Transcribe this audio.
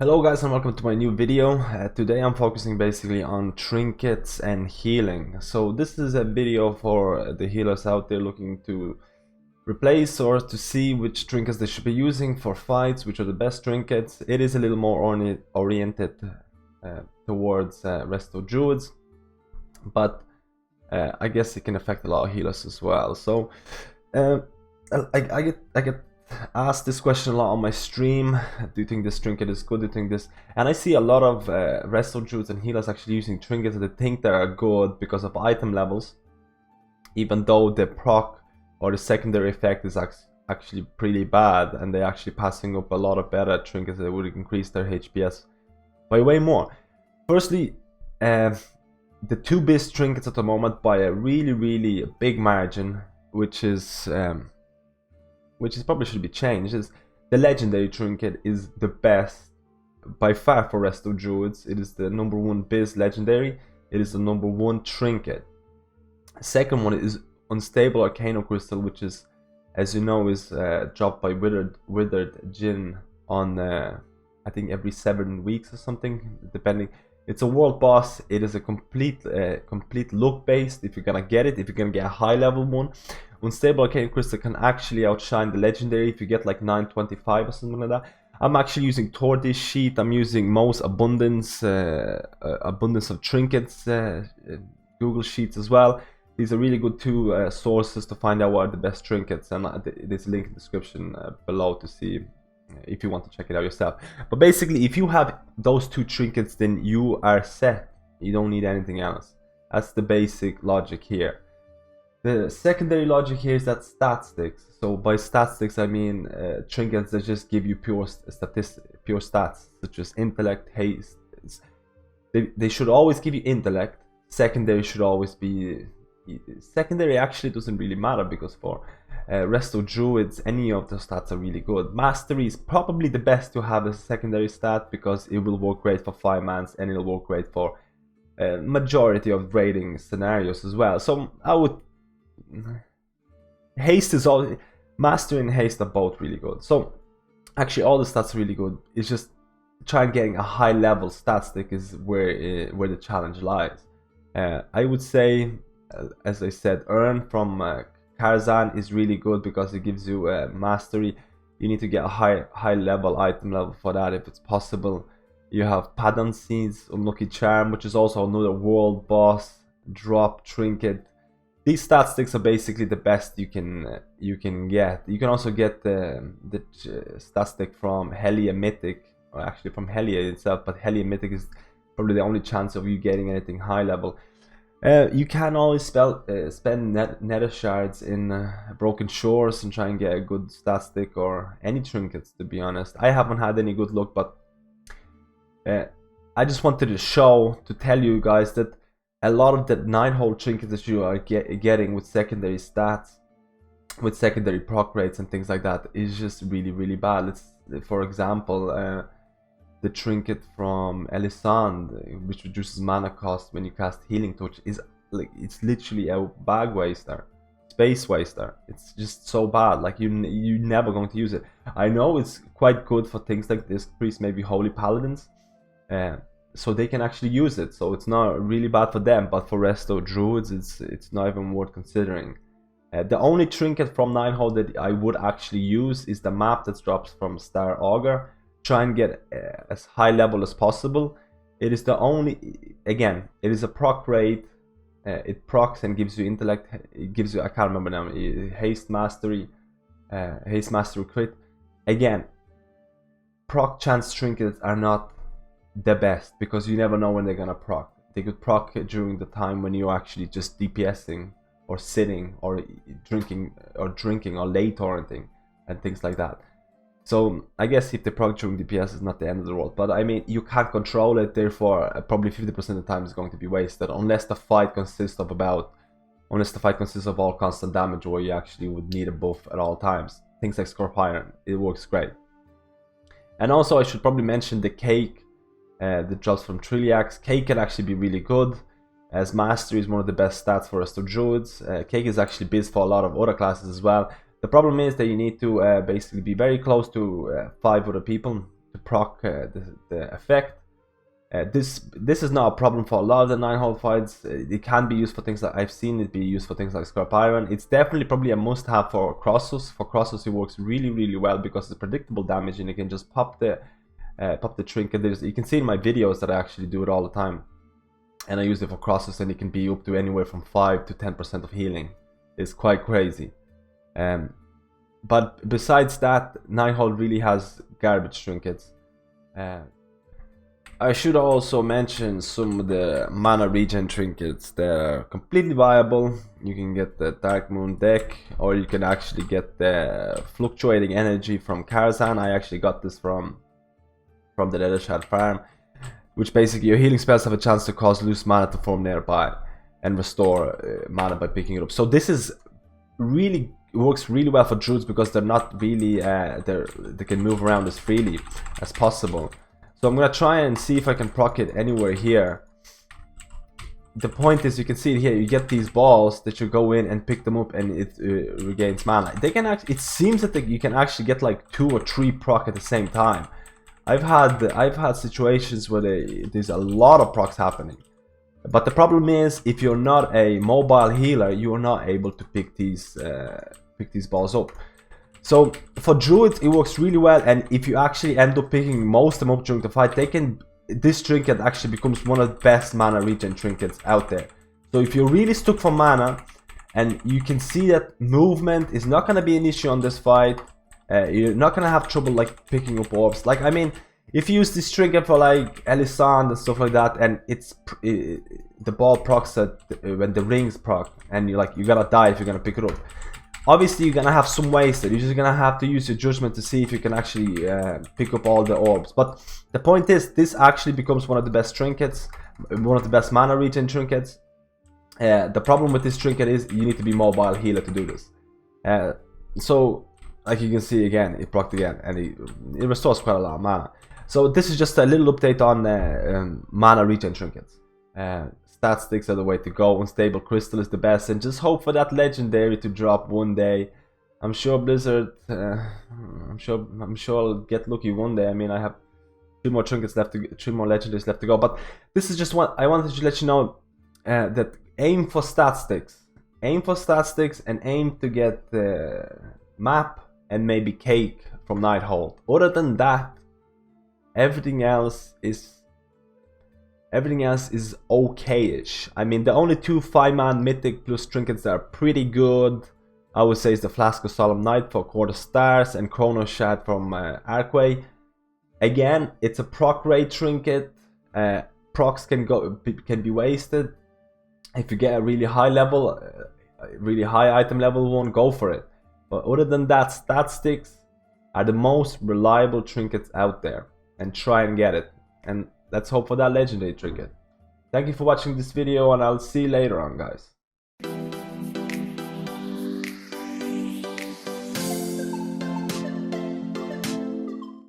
Hello guys and welcome to my new video. Today I'm focusing basically on trinkets and healing. So this is a video for the healers out there looking to replace or to see which trinkets they should be using for fights, which are the best trinkets. It is a little more oriented towards Resto Druids, but I guess it can affect a lot of healers as well. So I get asked this question a lot on my stream. Do you think this trinket is good? Do you think this? And I see a lot of Resto Druids and healers actually using trinkets that they think they are good because of item levels, even though the proc or the secondary effect is actually pretty bad, and they're actually passing up a lot of better trinkets that would increase their HPS by way more. Firstly, the two best trinkets at the moment by a really big margin, which probably should be changed, is the legendary trinket is the best by far for Resto Druids. It is the #1 biz legendary. It is the #1 trinket. Second one is unstable Arcanocrystal, which is, as you know, is dropped by withered Jinn on I think every 7 weeks or something, depending. It's a world boss. It is a complete look based. If you're gonna get it, if you're gonna get a high level one, Unstable Arcanocrystal can actually outshine the legendary if you get like 925 or something like that. I'm actually using Tortoise sheet. I'm using most abundance of trinkets Google sheets as well. These are really good two sources to find out what are the best trinkets, and there's a link in the description below to see if you want to check it out yourself. But basically, if you have those two trinkets, then you are set. You don't need anything else. That's the basic logic here. The secondary logic here is that stat sticks. So by stat sticks I mean trinkets that just give you pure stats, such as intellect, haste. They should always give you intellect. Secondary should always be... Secondary actually doesn't really matter, because for Resto Druids any of the stats are really good. Mastery is probably the best to have as a secondary stat, because it will work great for 5-mans and it'll work great for majority of raiding scenarios as well. So I would... Haste is all... Mastery and haste are both really good. So actually all the stats are really good. It's just trying getting a high level stat stick is where the challenge lies. I would say, as I said, Earn from Karzhan is really good because it gives you mastery. You need to get a high level item level for that if it's possible. You have Padon Seeds, Unlucky Charm, which is also another world boss drop trinket. These stat sticks are basically the best you can get. You can also get the stat stick from Hellia Mythic, or actually from Hellia itself, but Hellia Mythic is probably the only chance of you getting anything high level. You can always spend nether shards in Broken Shores and try and get a good stat stick or any trinkets, to be honest. I haven't had any good luck, but I just wanted to tell you guys that a lot of the Nighthold trinkets that you are getting with secondary stats, with secondary proc rates and things like that, is just really bad. Let's, for example, the trinket from Elisande, which reduces mana cost when you cast Healing Touch, is like, it's literally a bag waster, space waster. It's just so bad. Like you're never going to use it. I know it's quite good for things like this priest, maybe Holy Paladins, so they can actually use it. So it's not really bad for them, but for Resto Druids, it's not even worth considering. The only trinket from Nighthold that I would actually use is the map that drops from Star Augur. Try and get as high level as possible. It is the only, again, it is a proc rate. It procs and gives you intellect. It gives you, I can't remember now, haste mastery crit. Again, proc chance trinkets are not the best, because you never know when they're gonna proc. They could proc during the time when you're actually just DPSing or sitting or drinking or late torrenting and things like that. So I guess if they proc during DPS is not the end of the world, but I mean, you can't control it, therefore probably 50% of the time is going to be wasted, unless the fight consists of all constant damage, where you actually would need a buff at all times. Things like Scorpion, it works great. And also I should probably mention the cake that drops from Trilliax. Cake can actually be really good, as Mastery is one of the best stats for Resto Druids. Cake is actually biz for a lot of other classes as well. The problem is that you need to basically be very close to 5 other people to proc the effect. This is not a problem for a lot of the Nighthold fights. It can be used for things like, I've seen it be used for things like Scrap Iron. It's definitely probably a must-have for Crossus. For Crossus, it works really well because it's predictable damage, and you can just pop the trinket. You can see in my videos that I actually do it all the time, and I use it for Crossus, and it can be up to anywhere from 5 to 10% of healing. It's quite crazy. But besides that, Nighthold really has garbage trinkets. I should also mention some of the mana regen trinkets that are completely viable. You can get the Dark Moon deck, or you can actually get the Fluctuating Energy from Karazhan. I actually got this from the Nether Shard farm, which basically your healing spells have a chance to cause loose mana to form nearby and restore mana by picking it up. So this is really works really well for druids because they're not really they can move around as freely as possible. So I'm gonna try and see if I can proc it anywhere here. The point is, you can see it here, you get these balls that you go in and pick them up, and it regains mana. They can actually, it seems that you can actually get like 2 or 3 proc at the same time. I've had situations where there's a lot of procs happening. But the problem is, if you're not a mobile healer, you are not able to pick these balls up. So for druids it works really well, and if you actually end up picking most of them up during the fight, this trinket actually becomes one of the best mana regen trinkets out there. So if you're really stuck for mana, and you can see that movement is not going to be an issue on this fight, you're not going to have trouble like picking up orbs. Like, I mean, if you use this trinket for like Elisand and stuff like that, and the ball procs when the rings proc, and you're gonna die if you're gonna pick it up. Obviously you're gonna have some wasted. You're just gonna have to use your judgment to see if you can actually pick up all the orbs. But the point is, this actually becomes one of the best trinkets, one of the best mana regen trinkets. The problem with this trinket is you need to be mobile healer to do this. So like you can see again, it procced again, and it restores quite a lot of mana. So this is just a little update on mana regen trinkets. Stat sticks are the way to go. Unstable crystal is the best, and just hope for that legendary to drop one day. I'm sure Blizzard, I'm sure I'll get lucky one day. I mean, I have 3 more trinkets left, 3 more legendaries left to go. But this is just one. I wanted to let you know that aim for stat sticks. Aim for stat sticks, and aim to get the map and maybe cake from Nighthold. Other than that, everything else is okay-ish. I mean, the only 2 5-man mythic plus trinkets that are pretty good, I would say, is the Flask of Solemn Night for 1/4 stars and Chrono Shard from Arcway. Again, it's a proc rate trinket. Procs can be wasted. If you get a really high level, really high item level one, go for it. But other than that, stat sticks are the most reliable trinkets out there, and try and get it. And let's hope for that legendary trinket. Thank you for watching this video, and I'll see you later on, guys.